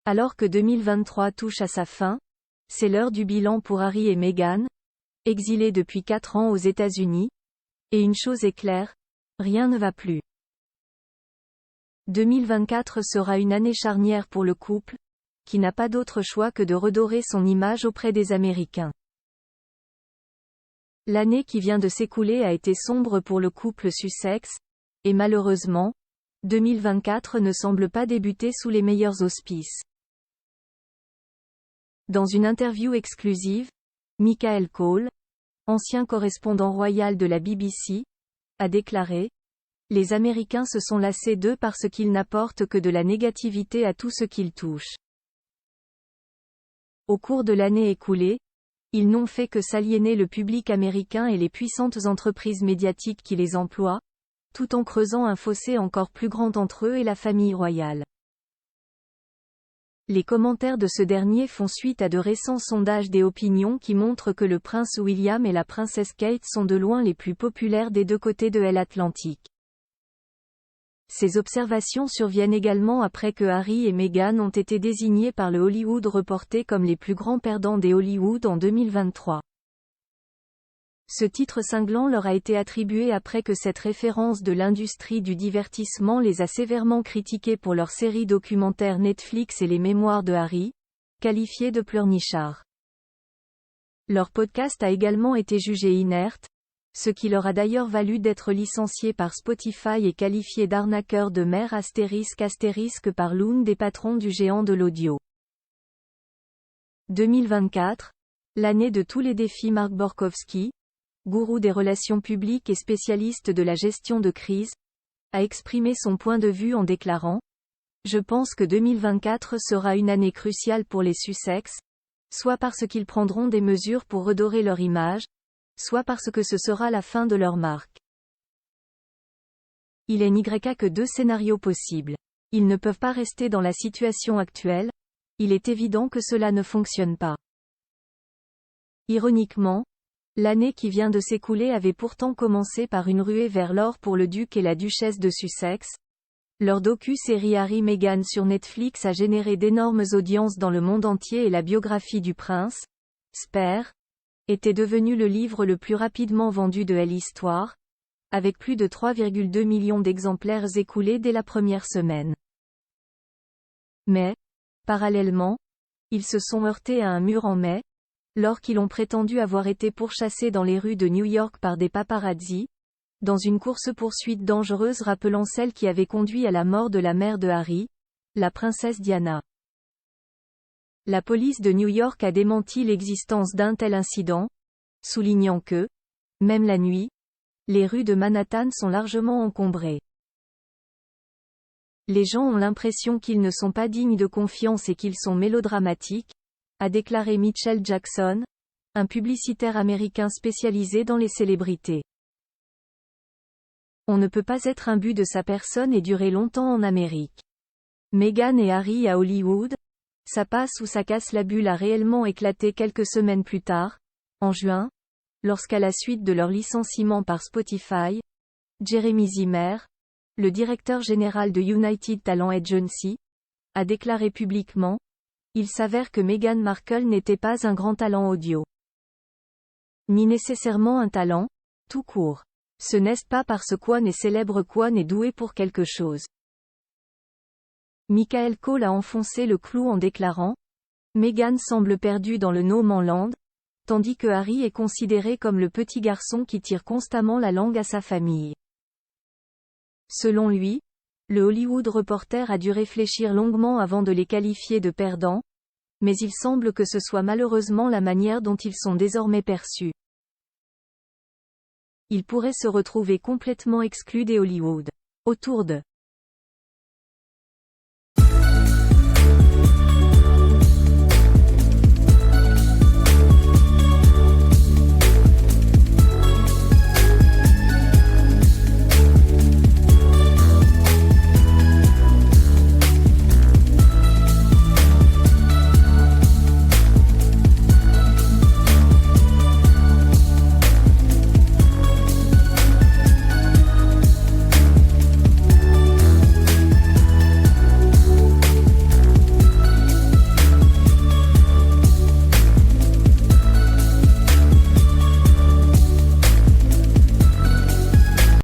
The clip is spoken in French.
Alors que 2023 touche à sa fin, c'est l'heure du bilan pour Harry et Meghan, exilés depuis 4 ans aux États-Unis, et une chose est claire, rien ne va plus. 2024 sera une année charnière pour le couple, qui n'a pas d'autre choix que de redorer son image auprès des Américains. L'année qui vient de s'écouler a été sombre pour le couple Sussex, et malheureusement, 2024 ne semble pas débuter sous les meilleurs auspices. Dans une interview exclusive, Michael Cole, ancien correspondant royal de la BBC, a déclaré « Les Américains se sont lassés d'eux parce qu'ils n'apportent que de la négativité à tout ce qu'ils touchent. » Au cours de l'année écoulée, ils n'ont fait que s'aliéner le public américain et les puissantes entreprises médiatiques qui les emploient, tout en creusant un fossé encore plus grand entre eux et la famille royale. Les commentaires de ce dernier font suite à de récents sondages des opinions qui montrent que le prince William et la princesse Kate sont de loin les plus populaires des deux côtés de l'Atlantique. Ces observations surviennent également après que Harry et Meghan ont été désignés par le Hollywood Reporter comme les plus grands perdants des Hollywood en 2023. Ce titre cinglant leur a été attribué après que cette référence de l'industrie du divertissement les a sévèrement critiqués pour leur série documentaire Netflix et les mémoires de Harry, qualifiés de pleurnichards. Leur podcast a également été jugé inerte, ce qui leur a d'ailleurs valu d'être licenciés par Spotify et qualifiés d'arnaqueurs de mer ** par l'une des patrons du géant de l'audio. 2024, l'année de tous les défis. Mark Borkowski, gourou des relations publiques et spécialiste de la gestion de crise, a exprimé son point de vue en déclarant « Je pense que 2024 sera une année cruciale pour les Sussex, soit parce qu'ils prendront des mesures pour redorer leur image, soit parce que ce sera la fin de leur marque. Il n'y a que 2 scénarios possibles. Ils ne peuvent pas rester dans la situation actuelle, il est évident que cela ne fonctionne pas. » Ironiquement, l'année qui vient de s'écouler avait pourtant commencé par une ruée vers l'or pour le duc et la duchesse de Sussex. Leur docu-série Harry-Meghan sur Netflix a généré d'énormes audiences dans le monde entier et la biographie du prince, Spare, était devenue le livre le plus rapidement vendu de l'histoire, avec plus de 3,2 millions d'exemplaires écoulés dès la première semaine. Mais, parallèlement, ils se sont heurtés à un mur en mai, lors qu'ils ont prétendu avoir été pourchassés dans les rues de New York par des paparazzis, dans une course-poursuite dangereuse rappelant celle qui avait conduit à la mort de la mère de Harry, la princesse Diana. La police de New York a démenti l'existence d'un tel incident, soulignant que, même la nuit, les rues de Manhattan sont largement encombrées. Les gens ont l'impression qu'ils ne sont pas dignes de confiance et qu'ils sont mélodramatiques, a déclaré Mitchell Jackson, un publicitaire américain spécialisé dans les célébrités. On ne peut pas être imbu de sa personne et durer longtemps en Amérique. Meghan et Harry à Hollywood, ça passe ou ça casse. La bulle a réellement éclaté quelques semaines plus tard, en juin, lorsqu'à la suite de leur licenciement par Spotify, Jeremy Zimmer, le directeur général de United Talent Agency, a déclaré publiquement « Il s'avère que Meghan Markle n'était pas un grand talent audio. Ni nécessairement un talent, tout court. Ce n'est pas parce quoi n'est célèbre quoi n'est doué pour quelque chose. » Michael Cole a enfoncé le clou en déclarant « Meghan semble perdue dans le no-man's-land, tandis que Harry est considéré comme le petit garçon qui tire constamment la langue à sa famille. » Selon lui, le Hollywood Reporter a dû réfléchir longuement avant de les qualifier de perdants, mais il semble que ce soit malheureusement la manière dont ils sont désormais perçus. Ils pourraient se retrouver complètement exclus des Hollywood. Autour de